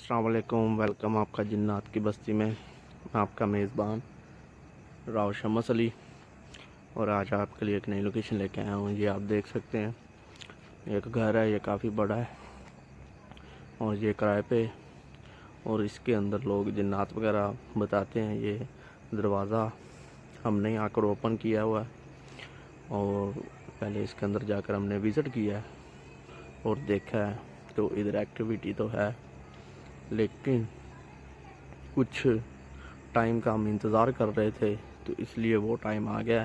अस्सलाम वालेकुम। वेलकम आपका जिन्नात की बस्ती में। मैं आपका मेज़बान राव शमस अली और आज आपके लिए एक नई लोकेशन लेके आया हूँ। ये आप देख सकते हैं, एक घर है, ये काफ़ी बड़ा है और ये किराए पे, और इसके अंदर लोग जिन्नात वगैरह बताते हैं। ये दरवाज़ा हमने यहाँ आकर ओपन किया हुआ है और पहले इसके अंदर जाकर हमने विज़िट किया है और देखा है। तो इधर एक्टिविटी तो है, लेकिन कुछ टाइम का हम इंतज़ार कर रहे थे, तो इसलिए वो टाइम आ गया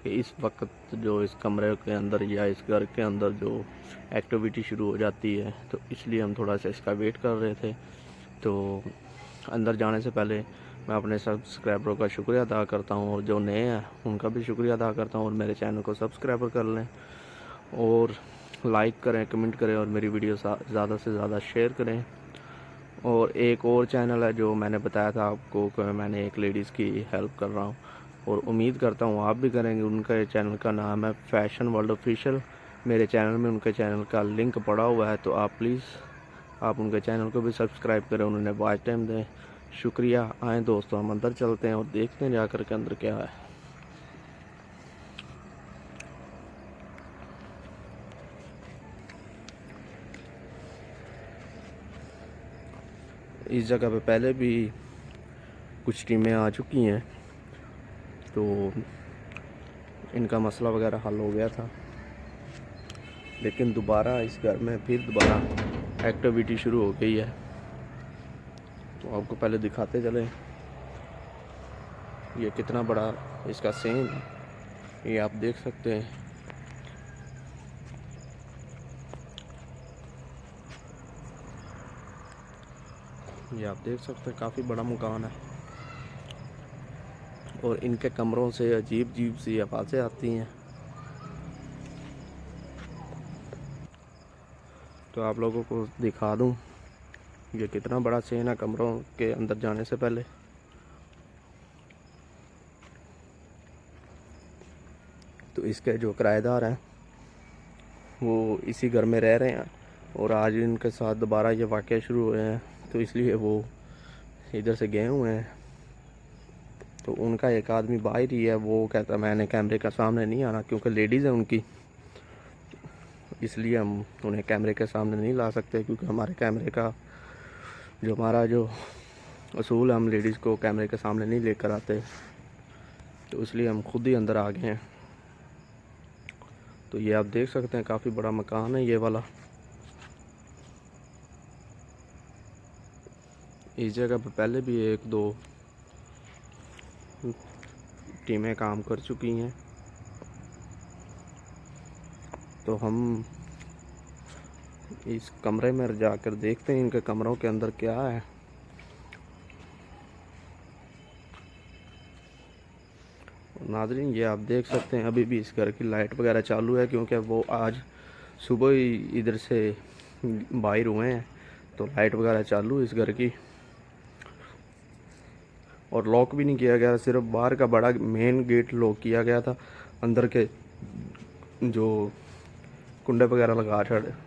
कि इस वक्त जो इस कमरे के अंदर या इस घर के अंदर जो एक्टिविटी शुरू हो जाती है, तो इसलिए हम थोड़ा सा इसका वेट कर रहे थे। तो अंदर जाने से पहले मैं अपने सब्सक्राइबरों का शुक्रिया अदा करता हूँ और जो नए हैं उनका भी शुक्रिया अदा करता हूँ। और मेरे चैनल को सब्सक्राइब कर लें और लाइक करें, कमेंट करें और मेरी वीडियो ज़्यादा से ज़्यादा शेयर करें। और एक और चैनल है जो मैंने बताया था आपको कि मैंने एक लेडीज़ की हेल्प कर रहा हूँ और उम्मीद करता हूँ आप भी करेंगे। उनका चैनल का नाम है फैशन वर्ल्ड ऑफिशियल। मेरे चैनल में उनके चैनल का लिंक पड़ा हुआ है, तो आप प्लीज़ आप उनके चैनल को भी सब्सक्राइब करें, उन्होंने वॉच टाइम दें। शुक्रिया। आएँ दोस्तों, हम अंदर चलते हैं और देखते हैं जाकर के अंदर क्या है। इस जगह पे पहले भी कुछ टीमें आ चुकी हैं, तो इनका मसला वगैरह हल हो गया था, लेकिन दोबारा इस घर में फिर दोबारा एक्टिविटी शुरू हो गई है। तो आपको पहले दिखाते चले ये कितना बड़ा इसका सीन है, ये आप देख सकते हैं। ये आप देख सकते हैं, काफ़ी बड़ा मकान है और इनके कमरों से अजीब अजीब सी आवाज़ें आती हैं। तो आप लोगों को दिखा दूं ये कितना बड़ा सीन है कमरों के अंदर जाने से पहले। तो इसके जो किराएदार हैं वो इसी घर में रह रहे हैं और आज इनके साथ दोबारा ये वाक़या शुरू हुए हैं, तो इसलिए वो इधर से गए हुए हैं। तो उनका एक आदमी बाहर ही है, वो कहता मैंने कैमरे के सामने नहीं आना, क्योंकि लेडीज़ है उनकी, इसलिए हम उन्हें कैमरे के सामने नहीं ला सकते। क्योंकि हमारे कैमरे का हमारा जो असूल है, हम लेडीज़ को कैमरे के सामने नहीं लेकर आते, तो इसलिए हम खुद ही अंदर आ गए हैं। तो ये आप देख सकते हैं, काफ़ी बड़ा मकान है ये वाला। इस जगह पर पहले भी एक दो टीमें काम कर चुकी हैं, तो हम इस कमरे में जाकर देखते हैं इनके कमरों के अंदर क्या है। नाज़रीन, ये आप देख सकते हैं अभी भी इस घर की लाइट वगैरह चालू है, क्योंकि वो आज सुबह ही इधर से बाहर हुए हैं, तो लाइट वगैरह चालू है इस घर की। और लॉक भी नहीं किया गया, सिर्फ बाहर का बड़ा मेन गेट लॉक किया गया था। अंदर के जो कुंडे वगैरह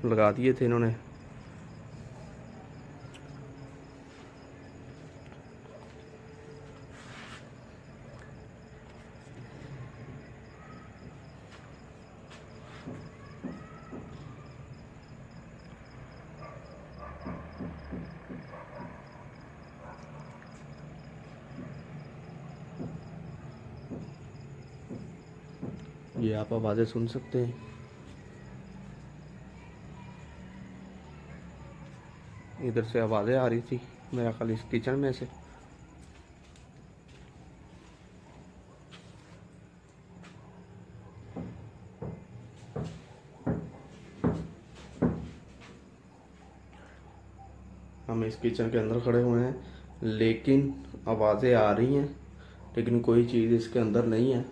लगा दिए थे इन्होंने। ये आप आवाज़ें सुन सकते हैं। इधर से आवाज़ें आ रही थी, मेरा ख्याल इस किचन में से। हम इस किचन के अंदर खड़े हुए हैं, लेकिन आवाज़ें आ रही हैं, लेकिन कोई चीज़ इसके अंदर नहीं है।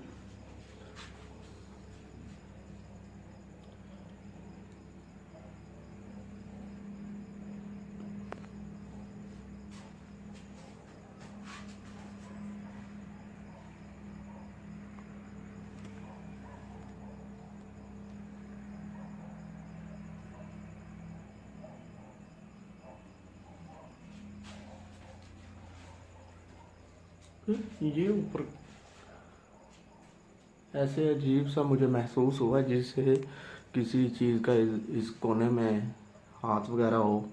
ये ऊपर ऐसे अजीब सा मुझे महसूस हुआ जैसे किसी चीज़ का इस कोने में हाथ वगैरह हो।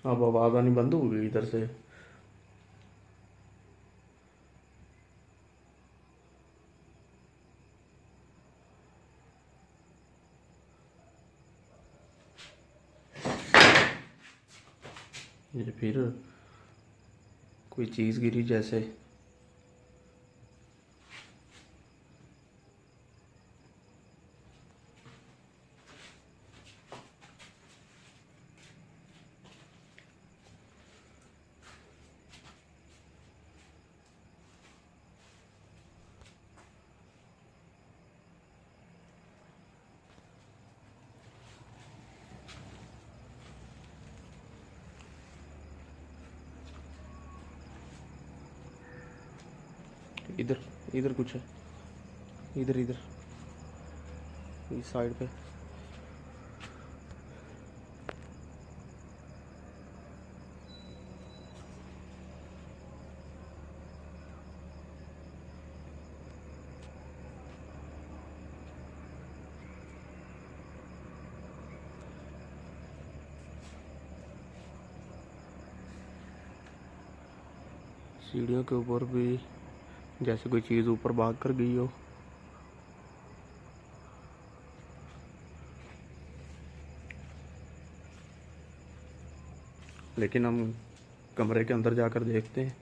अब आवाज़ आनी बंद हो गई इधर से। ये फिर कोई चीज़ गिरी जैसे। इधर इधर कुछ है, इधर इधर इस साइड पे। सीढ़ियों के ऊपर भी जैसे कोई चीज़ ऊपर भाग कर गई हो। लेकिन हम कमरे के अंदर जाकर देखते हैं।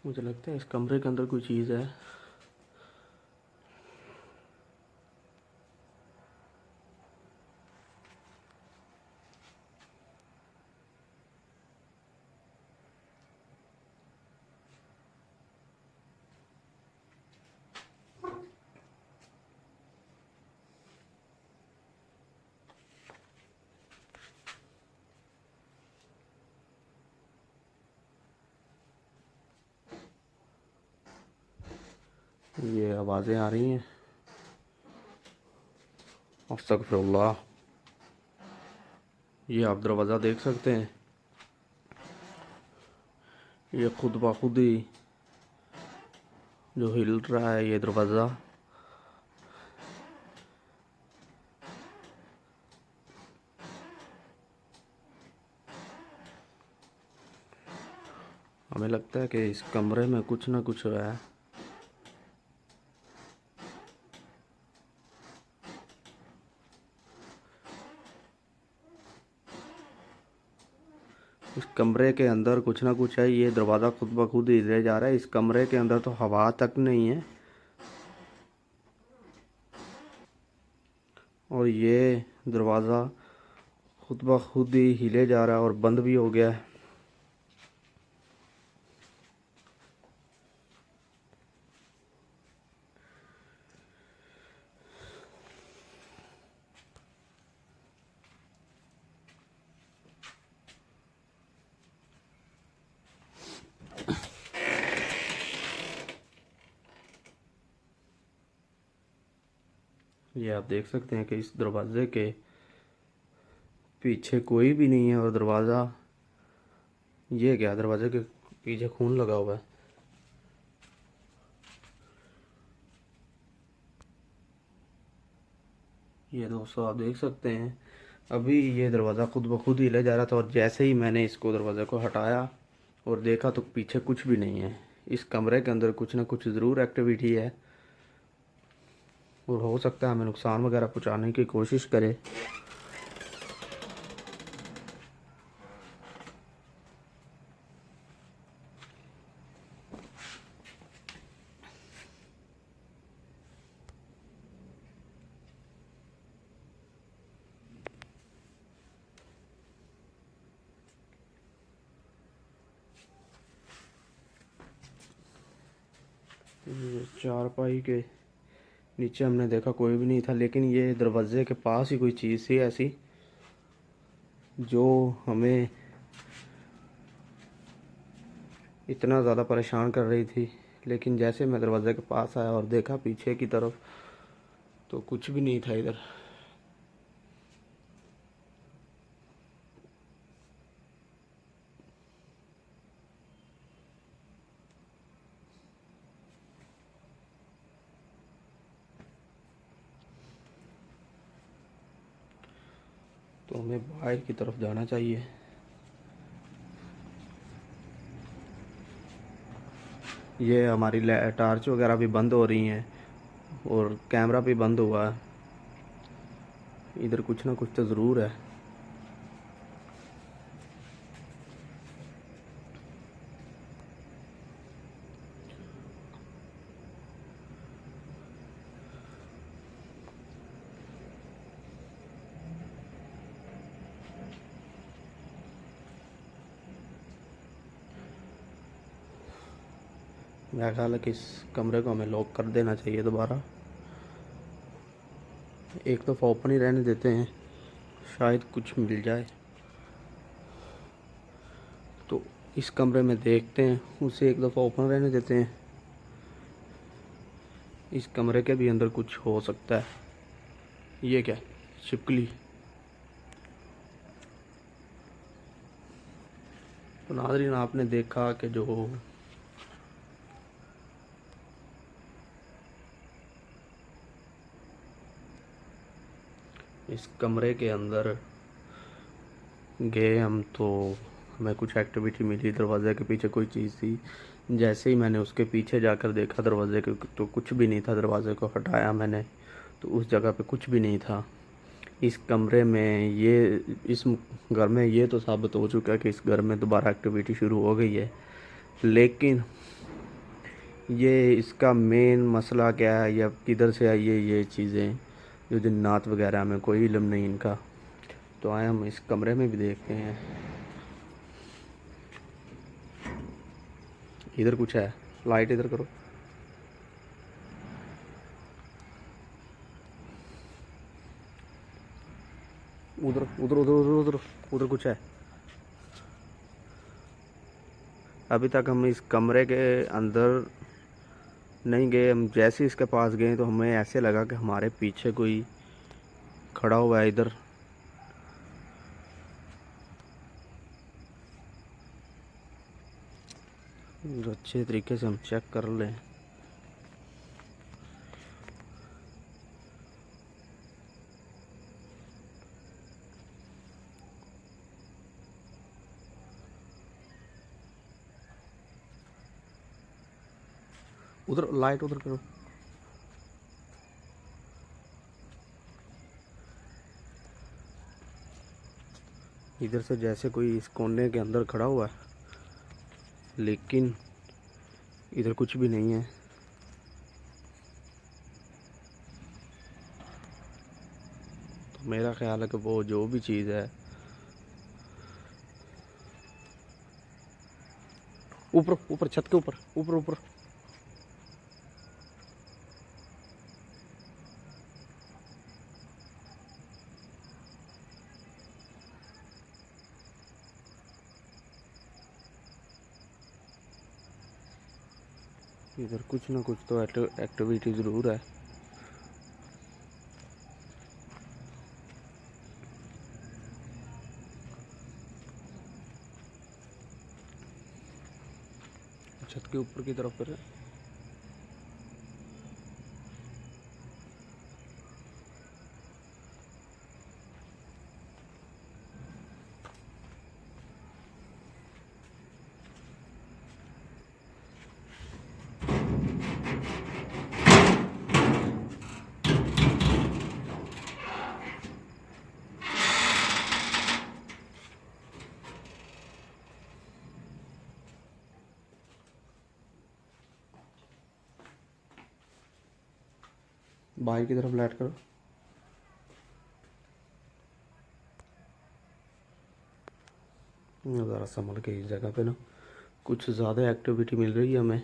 मुझे लगता है इस कमरे के अंदर कोई चीज़ है। ये आवाज़ें आ रही हैं। अस्तगफिरुल्लाह। ये आप दरवाज़ा देख सकते हैं, ये खुद ब खुद ही जो हिल रहा है ये दरवाज़ा। हमें लगता है कि इस कमरे में कुछ ना कुछ है। इस कमरे के अंदर कुछ ना कुछ है। ये दरवाज़ा खुद ब खुद हिले जा रहा है। इस कमरे के अंदर तो हवा तक नहीं है और ये दरवाज़ा खुद ब खुद ही हिले जा रहा है और बंद भी हो गया है। ये आप देख सकते हैं कि इस दरवाज़े के पीछे कोई भी नहीं है और दरवाज़ा, ये क्या, दरवाजे के पीछे खून लगा हुआ है। ये दोस्तों आप देख सकते हैं अभी ये दरवाज़ा खुद ब खुद हिले जा रहा था और जैसे ही मैंने इसको दरवाज़े को हटाया और देखा तो पीछे कुछ भी नहीं है। इस कमरे के अंदर कुछ ना कुछ ज़रूर एक्टिविटी है और हो सकता है हमें नुकसान वगैरह पहुंचाने की कोशिश करे। चारपाई के नीचे हमने देखा कोई भी नहीं था, लेकिन ये दरवाजे के पास ही कोई चीज़ थी ऐसी जो हमें इतना ज़्यादा परेशान कर रही थी। लेकिन जैसे मैं दरवाजे के पास आया और देखा पीछे की तरफ तो कुछ भी नहीं था इधर। तो हमें बाहर की तरफ जाना चाहिए। ये हमारी टार्च वगैरह भी बंद हो रही हैं और कैमरा भी बंद हुआ है। इधर कुछ ना कुछ तो ज़रूर है। मेरा ख्याल है कि इस कमरे को हमें लॉक कर देना चाहिए दोबारा। एक दफ़ा ओपन ही रहने देते हैं, शायद कुछ मिल जाए। तो इस कमरे में देखते हैं, उसे एक दफ़ा ओपन रहने देते हैं। इस कमरे के भी अंदर कुछ हो सकता है। ये क्या, छिपकली? तो नाज़रीन, आपने देखा कि जो इस कमरे के अंदर गए हम तो हमें कुछ एक्टिविटी मिली। दरवाज़े के पीछे कोई चीज़ थी। जैसे ही मैंने उसके पीछे जाकर देखा दरवाज़े के, तो कुछ भी नहीं था। दरवाज़े को हटाया मैंने तो उस जगह पे कुछ भी नहीं था। इस कमरे में इस घर में ये तो साबित हो चुका है कि इस घर में दोबारा एक्टिविटी शुरू हो गई है। लेकिन ये इसका मेन मसला क्या है या किधर से आई है ये चीज़ें, जो जिन्नात वगैरह में कोई इल्म नहीं इनका। तो आए हम इस कमरे में भी देखते हैं। इधर कुछ है, लाइट इधर करो। उधर उधर उधर उधर उधर उधर कुछ है। अभी तक हम इस कमरे के अंदर नहीं गए। हम जैसे ही इसके पास गए तो हमें ऐसे लगा कि हमारे पीछे कोई खड़ा हुआ है इधर। अच्छे तरीके से हम चेक कर लें। उधर लाइट उधर करो। इधर से जैसे कोई इस कोने के अंदर खड़ा हुआ है, लेकिन इधर कुछ भी नहीं है। तो मेरा ख्याल है कि वो जो भी चीज़ है, ऊपर ऊपर छत के ऊपर ऊपर ऊपर। इधर कुछ ना कुछ तो एक्टिविटी ज़रूर है। छत के ऊपर की तरफ करें। बाहर की तरफ लाइट करो। ज़रा संभल के इस जगह पे ना कुछ ज़्यादा एक्टिविटी मिल रही है हमें।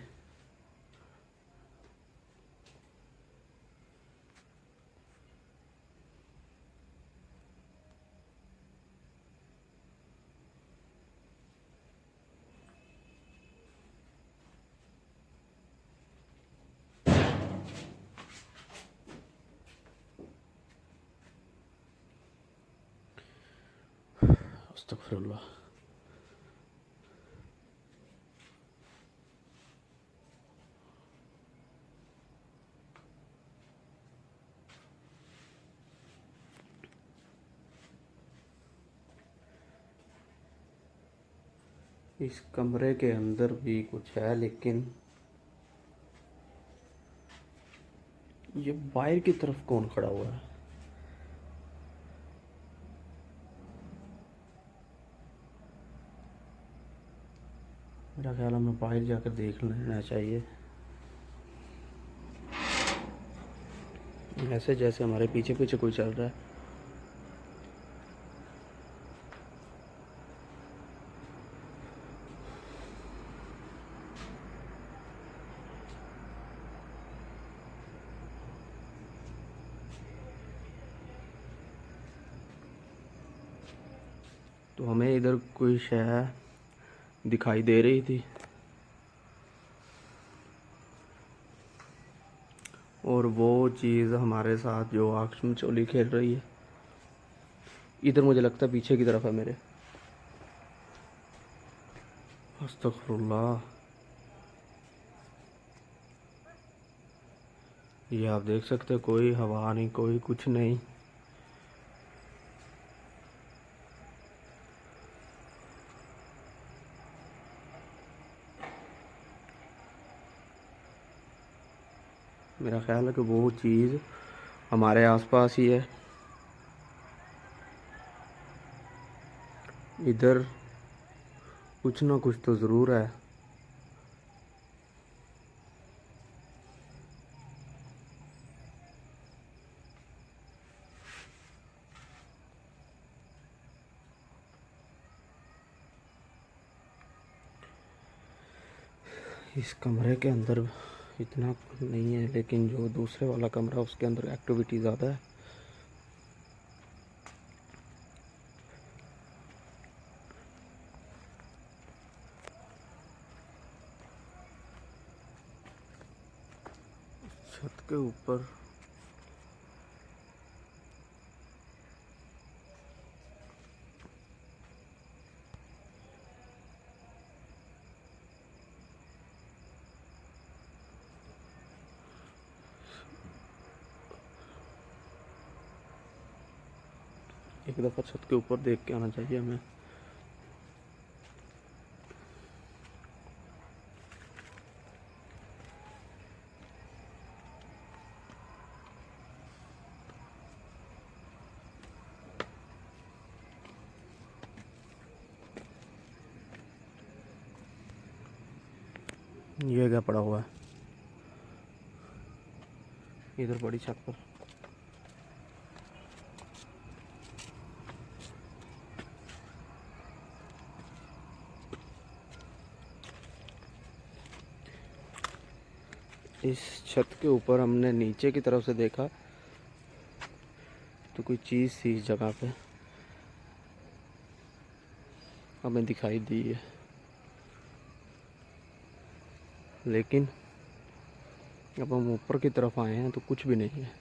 अस्तगफिरुल्लाह। इस कमरे के अंदर भी कुछ है, लेकिन ये बाहर की तरफ कौन खड़ा हुआ है? मेरा ख्याल हमें बाहर जाकर देख लेना चाहिए। ऐसे जैसे हमारे पीछे पीछे कोई चल रहा है। तो हमें इधर कोई शय दिखाई दे रही थी, और वो चीज़ हमारे साथ जो आँख चोली खेल रही है। इधर मुझे लगता है पीछे की तरफ है मेरे। अस्तगफुरुल्लाह। ये आप देख सकते हो, कोई हवा नहीं, कोई कुछ नहीं। मेरा ख्याल है कि वो चीज़ हमारे आसपास ही है। इधर कुछ ना कुछ तो ज़रूर है। इस कमरे के अंदर इतना नहीं है, लेकिन जो दूसरे वाला कमरा उसके अंदर एक्टिविटी ज़्यादा है। छत के ऊपर एक दफ़ा छत के ऊपर देख के आना चाहिए हमें। ये क्या पड़ा हुआ है इधर बड़ी छत पर? इस छत के ऊपर हमने नीचे की तरफ से देखा तो कोई चीज़ थी इस जगह पे, हमें दिखाई दी है, लेकिन अब हम ऊपर की तरफ आए हैं तो कुछ भी नहीं है।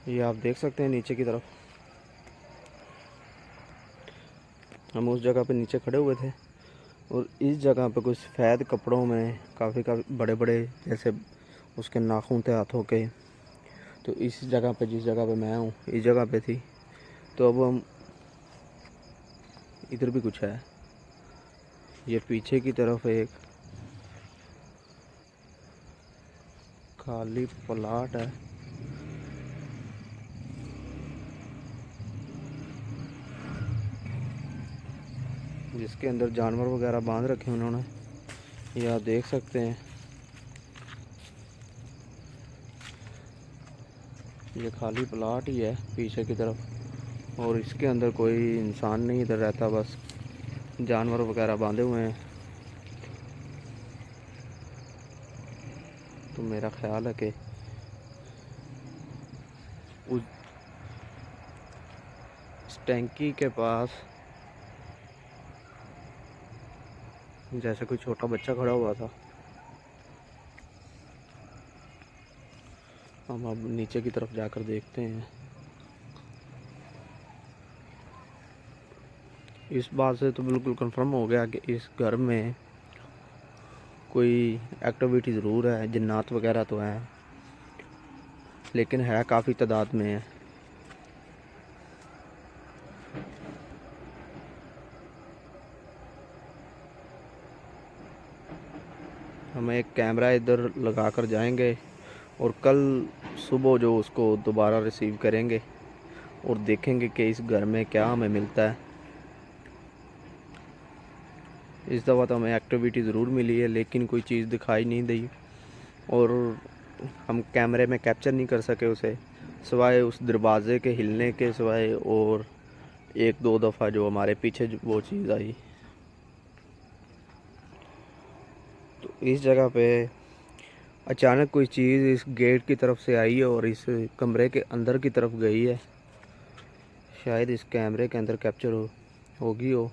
ये आप देख सकते हैं नीचे की तरफ। हम उस जगह पे नीचे खड़े हुए थे और इस जगह पे कुछ सफ़ेद कपड़ों में काफ़ी बड़े बड़े जैसे उसके नाखून थे हाथों के। तो इस जगह पे, जिस जगह पे मैं हूँ, इस जगह पे थी। तो अब हम इधर भी कुछ है। ये पीछे की तरफ एक खाली प्लाट है। जिसके अंदर जानवर वगैरह बांध रखे उन्होंने, ये आप देख सकते हैं। ये खाली प्लाट ही है पीछे की तरफ, और इसके अंदर कोई इंसान नहीं इधर रहता, बस जानवर वगैरह बांधे हुए हैं। तो मेरा ख्याल है कि उस टैंकी के पास जैसे कोई छोटा बच्चा खड़ा हुआ था। हम अब नीचे की तरफ जाकर देखते हैं। इस बात से तो बिल्कुल कंफर्म हो गया कि इस घर में कोई एक्टिविटी ज़रूर है, जिन्नात वगैरह तो हैं, लेकिन है काफ़ी तादाद में है। हम एक कैमरा इधर लगा कर जाएंगे और कल सुबह जो उसको दोबारा रिसीव करेंगे और देखेंगे कि इस घर में क्या हमें मिलता है। इस दफ़ा तो हमें एक्टिविटी ज़रूर मिली है, लेकिन कोई चीज़ दिखाई नहीं दी और हम कैमरे में कैप्चर नहीं कर सके उसे, सिवाय उस दरवाज़े के हिलने के सिवाय, और एक दो दफ़ा जो हमारे पीछे वो चीज़ आई। तो इस जगह पे अचानक कोई चीज़ इस गेट की तरफ से आई है और इस कमरे के अंदर की तरफ गई है। शायद इस कैमरे के अंदर कैप्चर होगी हो।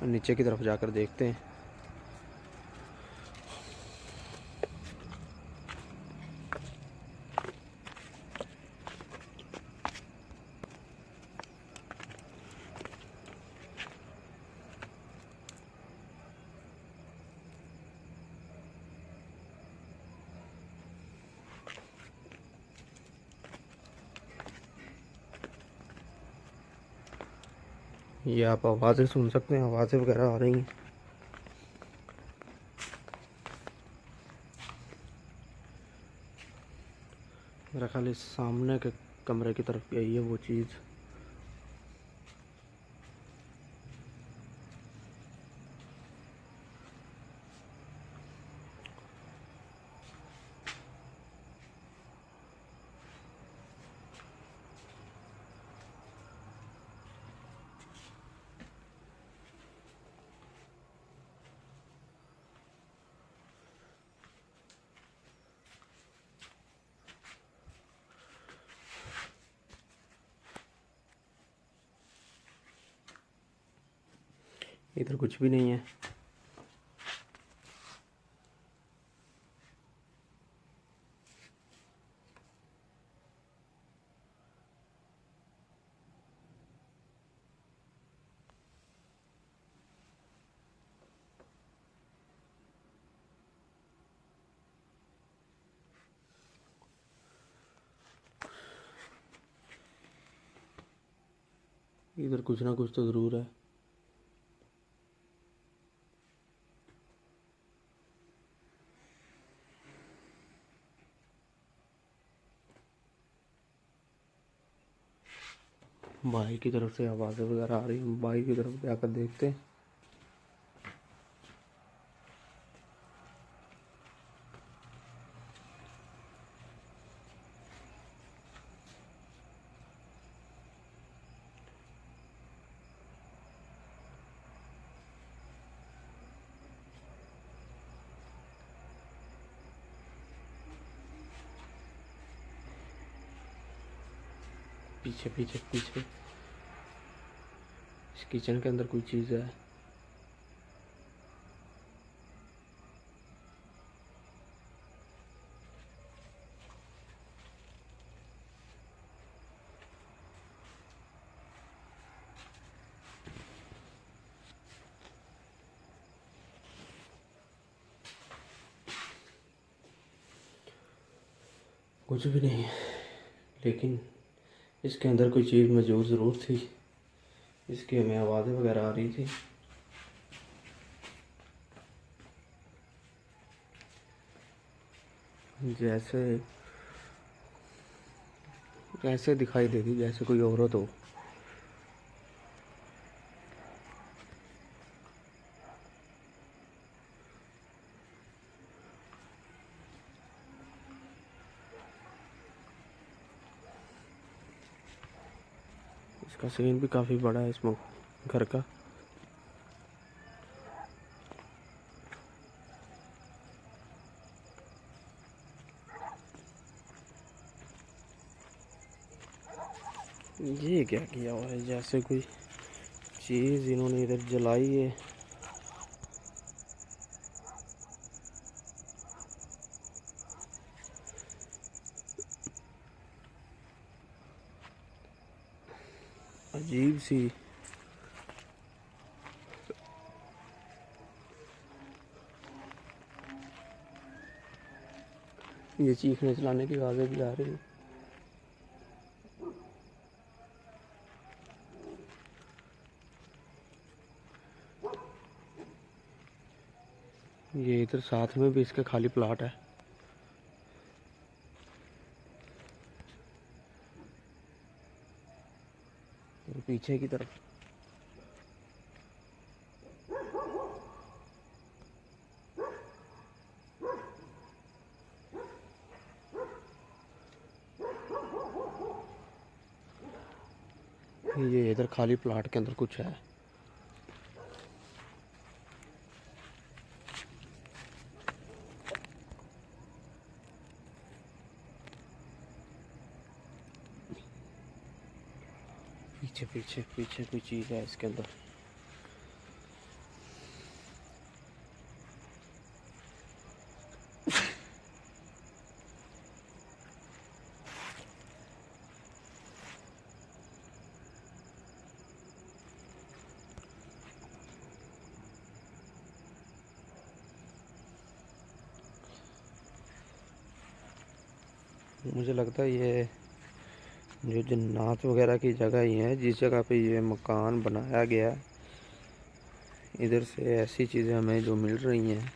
नीचे की तरफ जाकर देखते हैं। ये आप आवाज़ें सुन सकते हैं, आवाज़ें वगैरह आ रही हैं। मेरा ख्याल इस सामने के कमरे की तरफ गई है वो चीज़। इधर कुछ भी नहीं है। इधर कुछ ना कुछ तो ज़रूर है। बाहर की तरफ से आवाज़ें वगैरह आ रही हैं, बाहर की तरफ जाकर देखते हैं। पीछे पीछे पीछे इस किचन के अंदर कोई चीज़ है। कुछ भी नहीं है, लेकिन इसके अंदर कोई चीज़ मौजूद ज़रूर थी। इसकी हमें आवाज़ें वगैरह आ रही थी। जैसे ऐसे दिखाई देती जैसे कोई औरत हो। इसका सीन भी काफ़ी बड़ा है इसमें घर का। ये क्या किया हुआ है, जैसे कोई चीज़ इन्होंने इधर जलाई है। अजीब सी। ये चीखने चलाने की आवाज़ें भी आ रही हैं। ये इधर साथ में भी इसके खाली प्लाट है। और पीछे की तरफ ये इधर खाली प्लाट के अंदर कुछ है। पीछे पीछे पीछे कोई चीज़ है इसके अंदर। मुझे लगता है ये जो जन्नात वगैरह की जगह ही है, जिस जगह पे ये मकान बनाया गया, इधर से ऐसी चीज़ें हमें जो मिल रही हैं।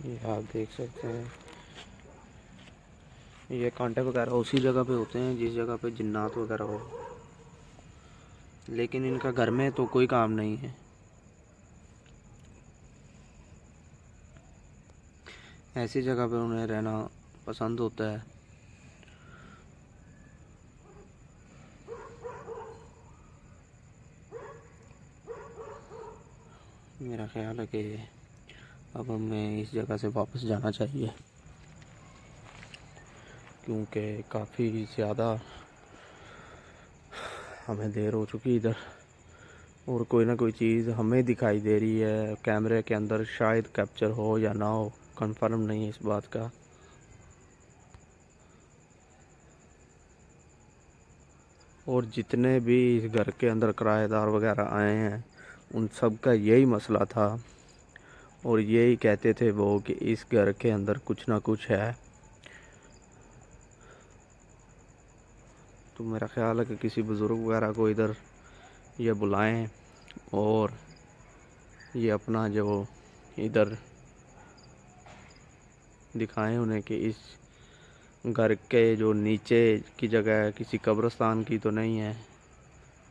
ये आप देख सकते हैं, ये कांटे वगैरह उसी जगह पे होते हैं जिस जगह पे जिन्नात वगैरह हो, लेकिन इनका घर में तो कोई काम नहीं है। ऐसी जगह पे उन्हें रहना पसंद होता है। मेरा ख्याल है कि अब हमें इस जगह से वापस जाना चाहिए, क्योंकि काफ़ी ज़्यादा हमें देर हो चुकी इधर, और कोई ना कोई चीज़ हमें दिखाई दे रही है कैमरे के अंदर। शायद कैप्चर हो या ना हो, कंफर्म नहीं है इस बात का। और जितने भी इस घर के अंदर किराएदार वगैरह आए हैं, उन सब का यही मसला था, और यही कहते थे वो कि इस घर के अंदर कुछ ना कुछ है। तो मेरा ख्याल है कि किसी बुज़ुर्ग वगैरह को इधर ये बुलाएं और ये अपना जो इधर दिखाएं उन्हें कि इस घर के जो नीचे की जगह है किसी कब्रिस्तान की तो नहीं है।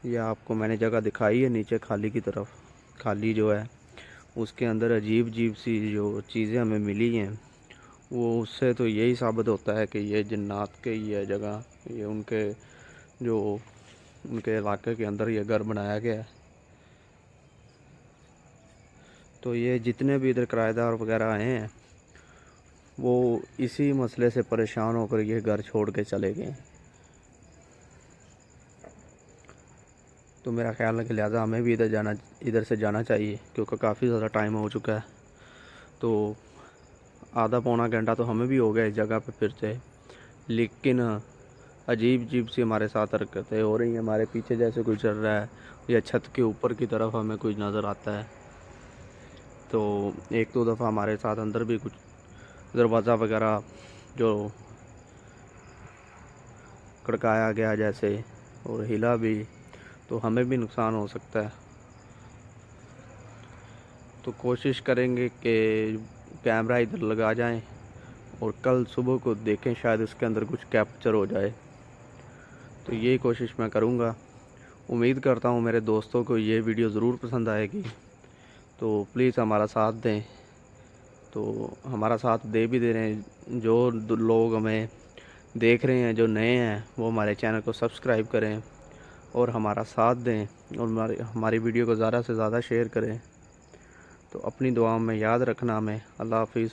ये आपको मैंने जगह दिखाई है नीचे खाली की तरफ, खाली जो है उसके अंदर अजीब अजीब सी जो चीज़ें हमें मिली हैं, वो उससे तो यही साबित होता है कि ये जन्नात के ही है जगह। ये उनके जो उनके इलाके के अंदर ये घर बनाया गया है। तो ये जितने भी इधर किराएदार वगैरह आए हैं, वो इसी मसले से परेशान होकर ये घर छोड़ के चले गए। तो मेरा ख्याल है कि लिहाजा हमें भी इधर से जाना चाहिए, क्योंकि काफ़ी ज़्यादा टाइम हो चुका है। तो आधा पौना घंटा तो हमें भी हो गया इस जगह पे फिरते, लेकिन अजीब अजीब सी हमारे साथ हरकतें हो रही हैं। हमारे पीछे जैसे कोई चल रहा है या छत के ऊपर की तरफ हमें कुछ नज़र आता है। तो एक दो दफ़ा हमारे साथ अंदर भी कुछ दरवाज़ा वगैरह जो खड़काया गया जैसे और हिला भी, तो हमें भी नुकसान हो सकता है। तो कोशिश करेंगे कि कैमरा इधर लगा जाएं और कल सुबह को देखें, शायद इसके अंदर कुछ कैप्चर हो जाए। तो ये कोशिश मैं करूँगा। उम्मीद करता हूँ मेरे दोस्तों को ये वीडियो ज़रूर पसंद आएगी। तो प्लीज़ हमारा साथ दें। तो हमारा साथ दे भी दे रहे हैं जो लोग हमें देख रहे हैं, जो नए हैं, वो हमारे चैनल को सब्सक्राइब करें और हमारा साथ दें और हमारी वीडियो को ज़्यादा से ज़्यादा शेयर करें। तो अपनी दुआओं में याद रखना हमें। अल्लाह हाफिज़।